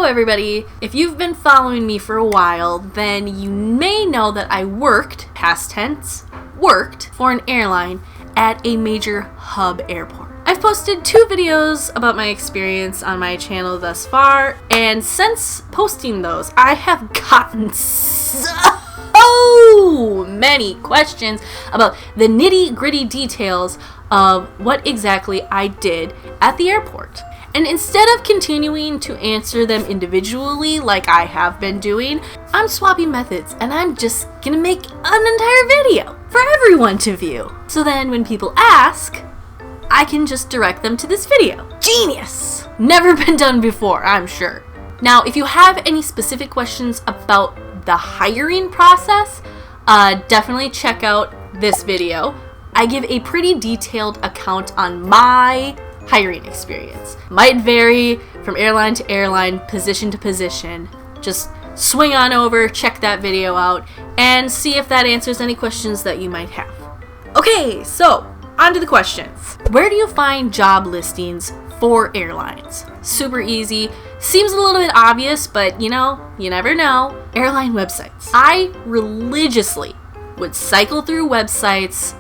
everybody. If you've been following me for a while, then you may know that I worked, past tense, worked for an airline at a major hub airport. I've posted 2 videos about my experience on my channel thus far, and since posting those, I have gotten so many questions about the nitty-gritty details of what exactly I did at the airport. And instead of continuing to answer them individually like I have been doing, I'm swapping methods and I'm just gonna make an entire video for everyone to view. So then when people ask, I can just direct them to this video. Genius! Never been done before, I'm sure. Now, if you have any specific questions about the hiring process, definitely check out this video. I give a pretty detailed account on my hiring experience. Might vary from airline to airline, position to position. Just swing on over, check that video out, and see if that answers any questions that you might have. Okay, so on to the questions. Where do you find job listings for airlines? Super easy. Seems a little bit obvious, but you know, you never know. Airline websites. I religiously would cycle through websites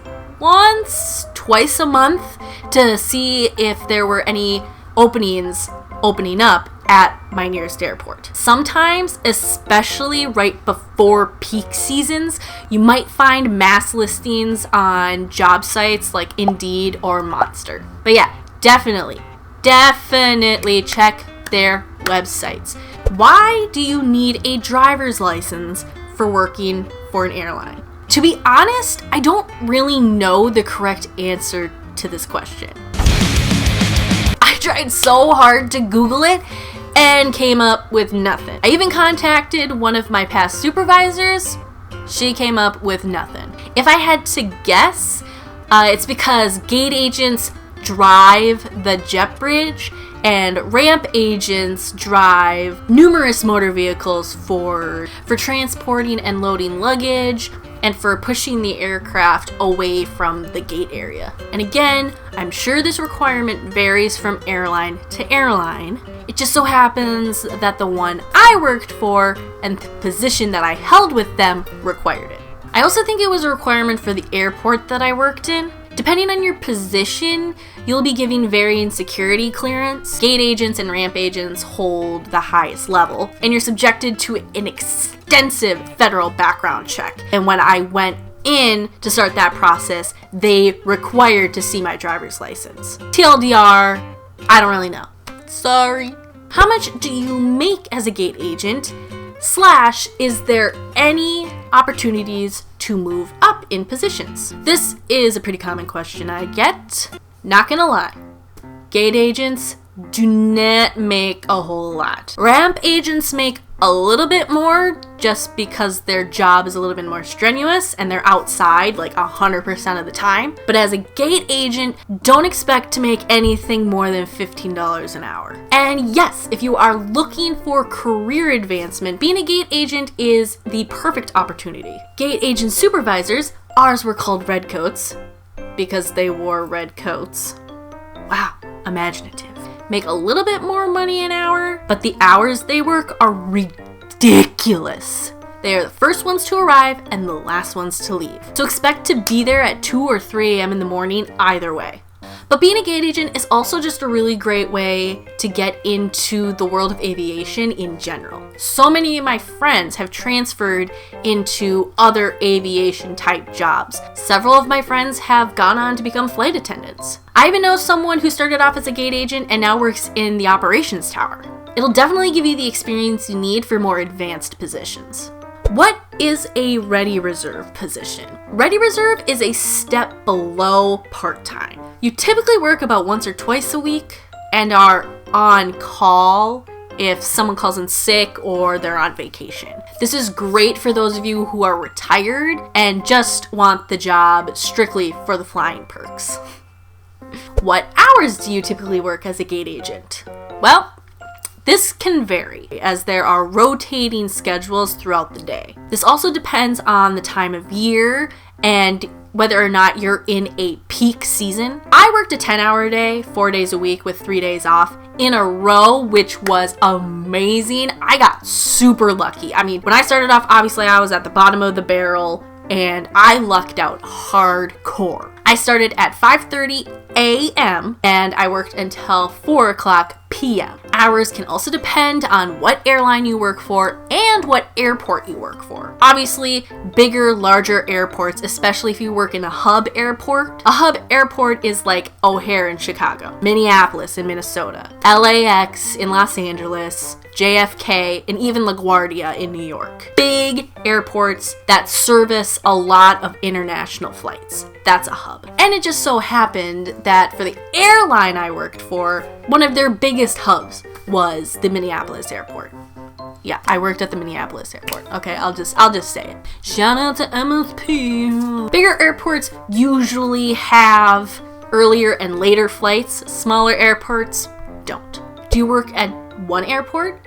twice a month to see if there were any openings opening up at my nearest airport. Sometimes, especially right before peak seasons, you might find mass listings on job sites like Indeed or Monster. But yeah, definitely check their websites. Why do you need a driver's license for working for an airline? To be honest, I don't really know the correct answer to this question. I tried so hard to Google it and came up with nothing. I even contacted one of my past supervisors. She came up with nothing. If I had to guess, it's because gate agents drive the jet bridge and ramp agents drive numerous motor vehicles for transporting and loading luggage and for pushing the aircraft away from the gate area. And again, I'm sure this requirement varies from airline to airline. It just so happens that the one I worked for and the position that I held with them required it. I also think it was a requirement for the airport that I worked in. Depending on your position, you'll be giving varying security clearance. Gate agents and ramp agents hold the highest level, and you're subjected to an extensive federal background check. And when I went in to start that process, they required to see my driver's license. TLDR, I don't really know. Sorry. How much do you make as a gate agent? / is there any opportunities to move up in positions? This is a pretty common question I get. Not gonna lie, gate agents do not make a whole lot. Ramp agents make a little bit more just because their job is a little bit more strenuous and they're outside like 100% of the time. But as a gate agent, don't expect to make anything more than $15 an hour. And yes, if you are looking for career advancement, being a gate agent is the perfect opportunity. Gate agent supervisors, ours were called redcoats because they wore red coats. Wow, imaginative. Make a little bit more money an hour, but the hours they work are ridiculous. They are the first ones to arrive and the last ones to leave. So expect to be there at 2 or 3 a.m. in the morning either way. But being a gate agent is also just a really great way to get into the world of aviation in general. So many of my friends have transferred into other aviation type jobs. Several of my friends have gone on to become flight attendants. I even know someone who started off as a gate agent and now works in the operations tower. It'll definitely give you the experience you need for more advanced positions. What is a ready reserve position? Ready reserve is a step below part-time. You typically work about once or twice a week and are on call if someone calls in sick or they're on vacation. This is great for those of you who are retired and just want the job strictly for the flying perks. What hours do you typically work as a gate agent? Well, This can vary as there are rotating schedules throughout the day. This also depends on the time of year and whether or not you're in a peak season. I worked a 10-hour day, 4 days a week with 3 days off in a row, which was amazing. I got super lucky. I mean, when I started off, obviously I was at the bottom of the barrel and I lucked out hardcore. I started at 5:30 a.m. and I worked until 4 o'clock p.m. Hours can also depend on what airline you work for and what airport you work for. Obviously, bigger, larger airports, especially if you work in a hub airport. A hub airport is like O'Hare in Chicago, Minneapolis in Minnesota, LAX in Los Angeles, JFK, and even LaGuardia in New York. Big airports that service a lot of international flights. That's a hub. And it just so happened that for the airline I worked for, one of their biggest hubs was the Minneapolis airport. Yeah, I worked at the Minneapolis airport. Okay, I'll just say it. Shout out to MSP. Bigger airports usually have earlier and later flights. Smaller airports don't. Do you work at one airport?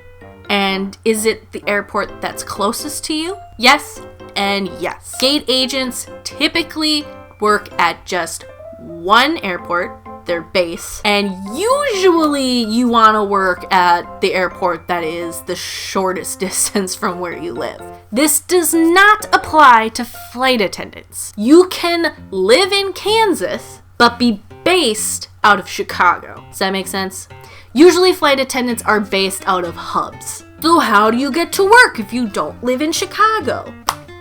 And is it the airport that's closest to you? Yes and yes. Gate agents typically work at just one airport, their base, and usually you want to work at the airport that is the shortest distance from where you live. This does not apply to flight attendants. You can live in Kansas, but be based out of Chicago. Does that make sense? Usually flight attendants are based out of hubs. So how do you get to work if you don't live in Chicago?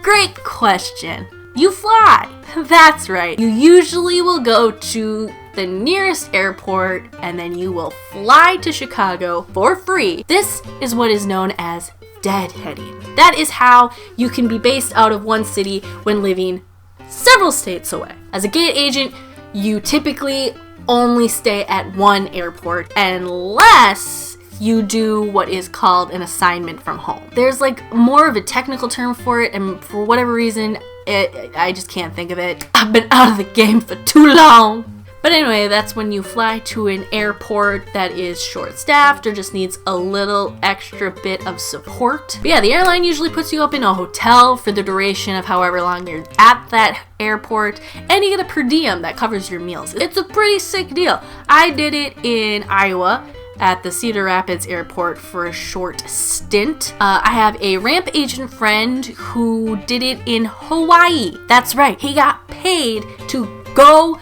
Great question. You fly. That's right. You usually will go to the nearest airport and then you will fly to Chicago for free. This is what is known as deadheading. That is how you can be based out of one city when living several states away. As a gate agent, you typically only stay at one airport unless you do what is called an assignment from home. There's like more of a technical term for it, and for whatever reason, I just can't think of it. I've been out of the game for too long. But anyway, that's when you fly to an airport that is short-staffed or just needs a little extra bit of support. But yeah, the airline usually puts you up in a hotel for the duration of however long you're at that airport, and you get a per diem that covers your meals. It's a pretty sick deal. I did it in Iowa at the Cedar Rapids airport for a short stint. I have a ramp agent friend who did it in Hawaii. That's right, he got paid to go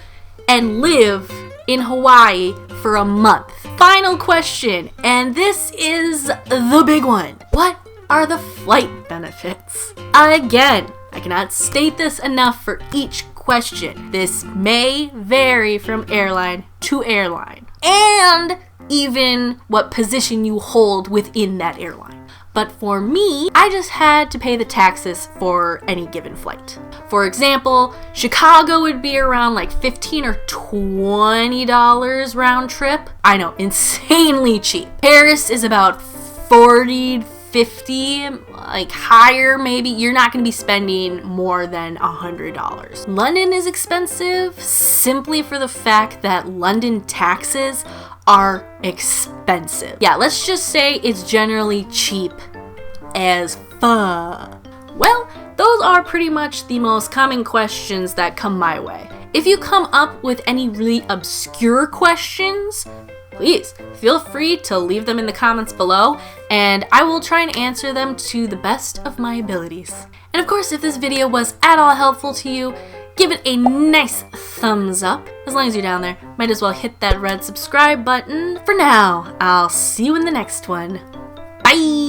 and live in Hawaii for a month. Final question, and this is the big one. What are the flight benefits? Again, I cannot state this enough for each question. This may vary from airline to airline, and even what position you hold within that airline. But for me, I just had to pay the taxes for any given flight. For example, Chicago would be around like $15 or $20 round trip. I know, insanely cheap. Paris is about 40, 50, like higher maybe. You're not going to be spending more than $100. London is expensive simply for the fact that London taxes are expensive. Yeah, let's just say it's generally cheap as fuck. Well, those are pretty much the most common questions that come my way. If you come up with any really obscure questions, please feel free to leave them in the comments below, and I will try and answer them to the best of my abilities. And of course, if this video was at all helpful to you, give it a nice thumbs up. As long as you're down there, might as well hit that red subscribe button. For now, I'll see you in the next one. Bye!